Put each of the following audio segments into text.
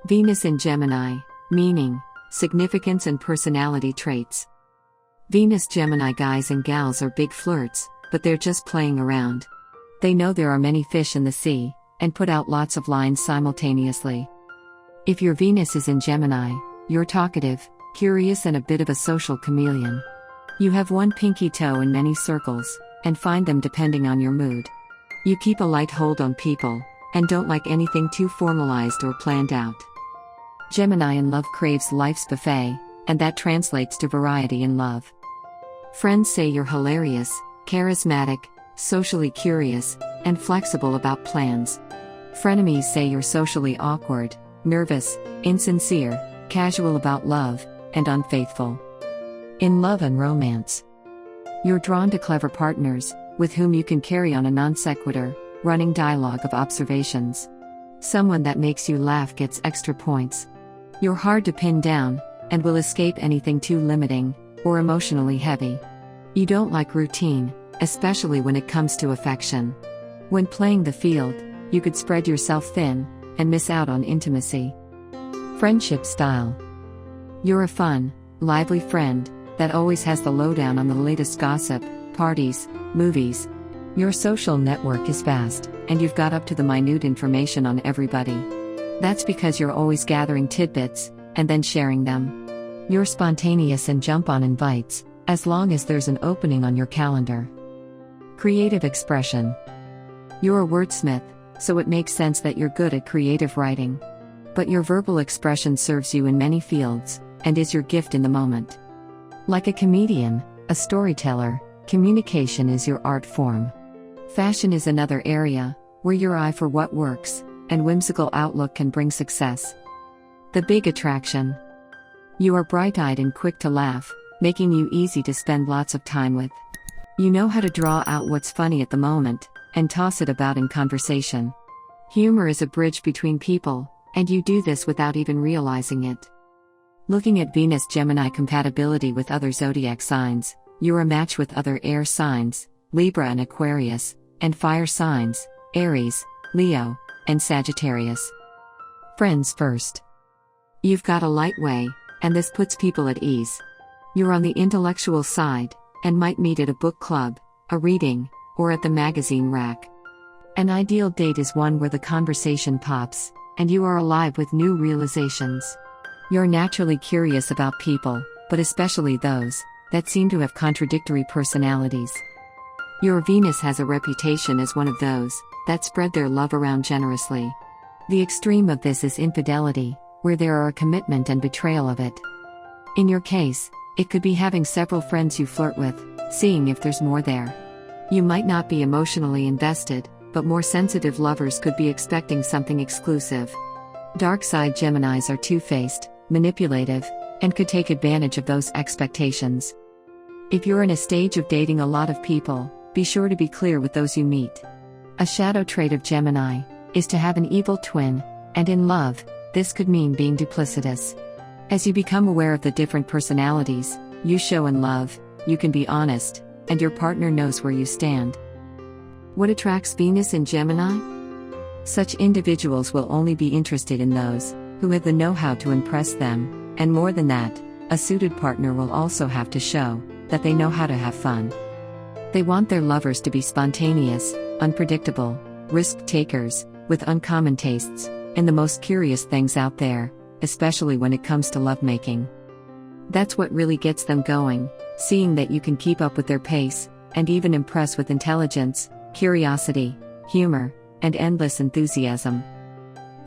Venus in Gemini, meaning, significance and personality traits. Venus Gemini guys and gals are big flirts, but they're just playing around. They know there are many fish in the sea, and put out lots of lines simultaneously. If your Venus is in Gemini, you're talkative, curious and a bit of a social chameleon. You have one pinky toe in many circles, and find them depending on your mood. You keep a light hold on people, and don't like anything too formalized or planned out. Gemini in love craves life's buffet, and that translates to variety in love. Friends say you're hilarious, charismatic, socially curious, and flexible about plans. Frenemies say you're socially awkward, nervous, insincere, casual about love, and unfaithful. In love and romance, you're drawn to clever partners, with whom you can carry on a non sequitur, running dialogue of observations. Someone that makes you laugh gets extra points. You're hard to pin down, and will escape anything too limiting, or emotionally heavy. You don't like routine, especially when it comes to affection. When playing the field, you could spread yourself thin, and miss out on intimacy. Friendship style. You're a fun, lively friend, that always has the lowdown on the latest gossip, parties, movies. Your social network is vast, and you've got up to the minute information on everybody. That's because you're always gathering tidbits, and then sharing them. You're spontaneous and jump on invites, as long as there's an opening on your calendar. Creative expression. You're a wordsmith, so it makes sense that you're good at creative writing. But your verbal expression serves you in many fields, and is your gift in the moment. Like a comedian, a storyteller, communication is your art form. Fashion is another area, where your eye for what works, and whimsical outlook can bring success. The big attraction. You are bright-eyed and quick to laugh, making you easy to spend lots of time with. You know how to draw out what's funny at the moment, and toss it about in conversation. Humor is a bridge between people, and you do this without even realizing it. Looking at Venus Gemini compatibility with other zodiac signs, you're a match with other air signs, Libra and Aquarius, and fire signs, Aries, Leo, and Sagittarius. Friends first. You've got a light way, and this puts people at ease. You're on the intellectual side, and might meet at a book club, a reading, or at the magazine rack. An ideal date is one where the conversation pops, and you are alive with new realizations. You're naturally curious about people, but especially those that seem to have contradictory personalities. Your Venus has a reputation as one of those that spread their love around generously. The extreme of this is infidelity, where there are a commitment and betrayal of it. In your case, it could be having several friends you flirt with, seeing if there's more there. You might not be emotionally invested, but more sensitive lovers could be expecting something exclusive. Dark side Geminis are two-faced, manipulative, and could take advantage of those expectations. If you're in a stage of dating a lot of people, be sure to be clear with those you meet. A shadow trait of Gemini is to have an evil twin, and in love, this could mean being duplicitous. As you become aware of the different personalities you show in love, you can be honest, and your partner knows where you stand. What attracts Venus in Gemini? Such individuals will only be interested in those who have the know-how to impress them, and more than that, a suited partner will also have to show that they know how to have fun. They want their lovers to be spontaneous, unpredictable, risk-takers, with uncommon tastes, and the most curious things out there, especially when it comes to lovemaking. That's what really gets them going, seeing that you can keep up with their pace, and even impress with intelligence, curiosity, humor, and endless enthusiasm.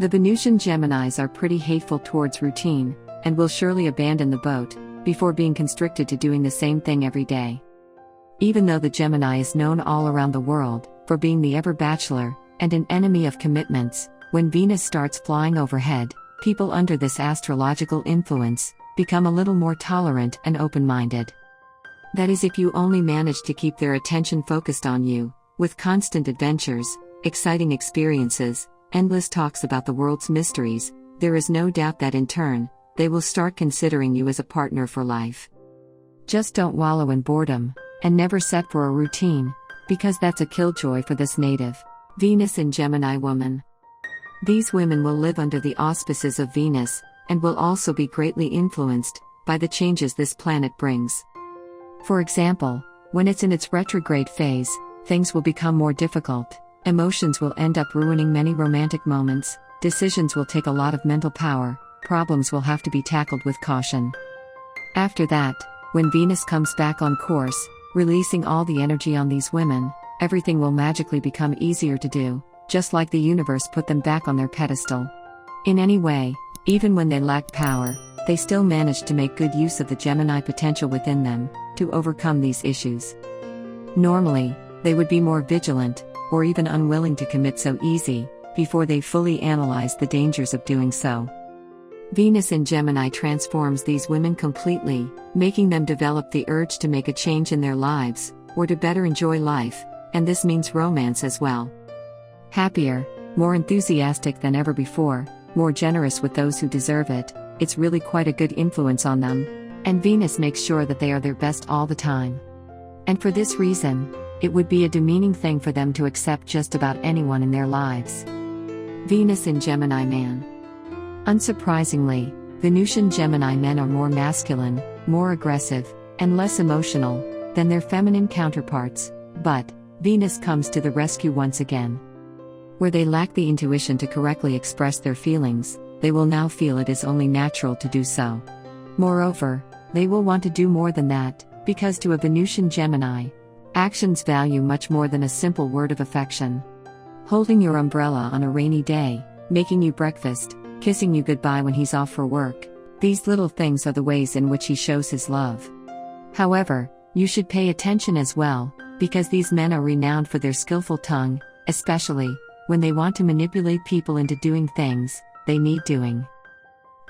The Venusian Geminis are pretty hateful towards routine, and will surely abandon the boat, before being constricted to doing the same thing every day. Even though the Gemini is known all around the world for being the ever-bachelor, and an enemy of commitments, when Venus starts flying overhead, people under this astrological influence become a little more tolerant and open-minded. That is, if you only manage to keep their attention focused on you, with constant adventures, exciting experiences, endless talks about the world's mysteries, there is no doubt that in turn, they will start considering you as a partner for life. Just don't wallow in boredom, and never set for a routine, because that's a killjoy for this native Venus in Gemini woman. These women will live under the auspices of Venus, and will also be greatly influenced by the changes this planet brings. For example, when it's in its retrograde phase, things will become more difficult, emotions will end up ruining many romantic moments, decisions will take a lot of mental power, problems will have to be tackled with caution. After that, when Venus comes back on course, releasing all the energy on these women, everything will magically become easier to do, just like the universe put them back on their pedestal. In any way, even when they lack power, they still manage to make good use of the Gemini potential within them, to overcome these issues. Normally, they would be more vigilant, or even unwilling to commit so easy, before they fully analyze the dangers of doing so. Venus in Gemini transforms these women completely, making them develop the urge to make a change in their lives, or to better enjoy life, and this means romance as well. Happier, more enthusiastic than ever before, more generous with those who deserve it, it's really quite a good influence on them, and Venus makes sure that they are their best all the time. And for this reason, it would be a demeaning thing for them to accept just about anyone in their lives. Venus in Gemini man. Unsurprisingly, Venusian Gemini men are more masculine, more aggressive, and less emotional than their feminine counterparts, but Venus comes to the rescue once again. Where they lack the intuition to correctly express their feelings, they will now feel it is only natural to do so. Moreover, they will want to do more than that, because to a Venusian Gemini, actions value much more than a simple word of affection. Holding your umbrella on a rainy day, making you breakfast, kissing you goodbye when he's off for work, these little things are the ways in which he shows his love. However, you should pay attention as well, because these men are renowned for their skillful tongue, especially when they want to manipulate people into doing things they need doing.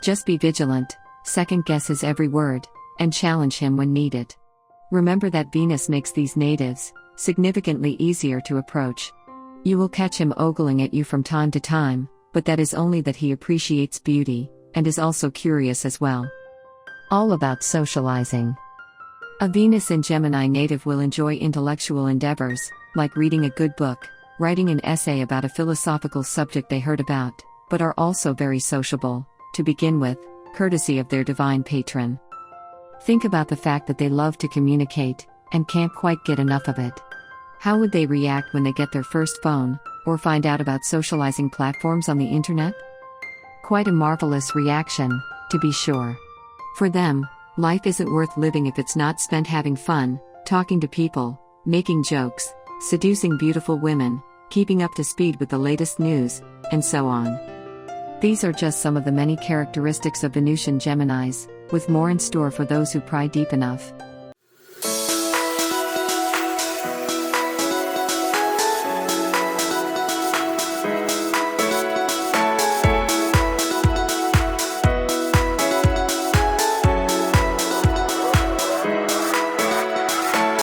Just be vigilant, second-guess his every word, and challenge him when needed. Remember that Venus makes these natives significantly easier to approach. You will catch him ogling at you from time to time, but that is only that he appreciates beauty, and is also curious as well. All about socializing. A Venus in Gemini native will enjoy intellectual endeavors, like reading a good book, writing an essay about a philosophical subject they heard about, but are also very sociable, to begin with, courtesy of their divine patron. Think about the fact that they love to communicate, and can't quite get enough of it. How would they react when they get their first phone, or find out about socializing platforms on the internet? Quite a marvelous reaction, to be sure. For them, life isn't worth living if it's not spent having fun, talking to people, making jokes, seducing beautiful women, keeping up to speed with the latest news, and so on. These are just some of the many characteristics of Venusian Geminis, with more in store for those who pry deep enough.